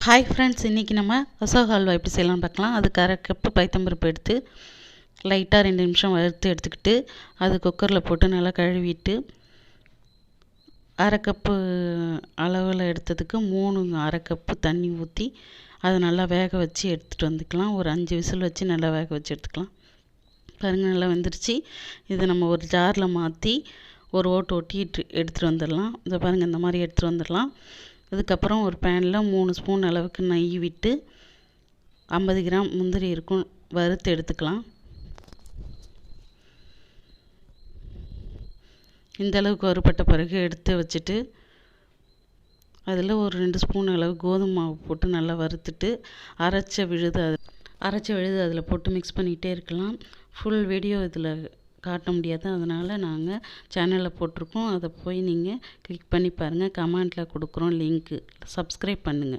Hi friends, இன்றைக்கி நம்ம அசோகா ஹல்வா எப்படி செய்யலாம்னு பார்க்கலாம். அதுக்கு அரை கப்பு பைத்தம்பருப்பு எடுத்து லைட்டாக 2 நிமிஷம் வறுத்து எடுத்துக்கிட்டு அது குக்கரில் போட்டு நல்லா கழுவிட்டு அரை கப்பு அளவில் எடுத்ததுக்கு 3 அரை கப்பு தண்ணி ஊற்றி அதை நல்லா வேக வச்சு எடுத்துகிட்டு வந்துக்கலாம். ஒரு 5 விசில் வச்சு நல்லா வேக வச்சு எடுத்துக்கலாம். பாருங்கள், நல்லா வெந்துருச்சு. இதை நம்ம ஒரு ஜாரில் மாற்றி ஒரு ஓட்டு ஒட்டிட்டு எடுத்துகிட்டு வந்துடலாம். இதை பாருங்கள், இந்த மாதிரி எடுத்துகிட்டு வந்துடலாம். அதுக்கப்புறம் ஒரு பேனில் 3 ஸ்பூன் அளவுக்கு நெய் விட்டு 50 கிராம் முந்திரி இருக்கும் வறுத்து எடுத்துக்கலாம். இந்த அளவுக்கு வறுபட்ட பிறகு எடுத்து வச்சுட்டு அதில் ஒரு 2 ஸ்பூன் அளவு கோதுமை மாவு போட்டு நல்லா வறுத்துட்டு அரைச்ச விழுது அதில் போட்டு மிக்ஸ் பண்ணிகிட்டே இருக்கலாம். ஃபுல் வீடியோ இதில் காட்ட முடியாது, அதனால் நாங்கள் சேனலில் போட்டிருக்கோம். அதை போய் நீங்கள் கிளிக் பண்ணி பாருங்கள். கமெண்ட்டில் கொடுக்குறோம் லிங்க்கு. சப்ஸ்கிரைப் பண்ணுங்கள்.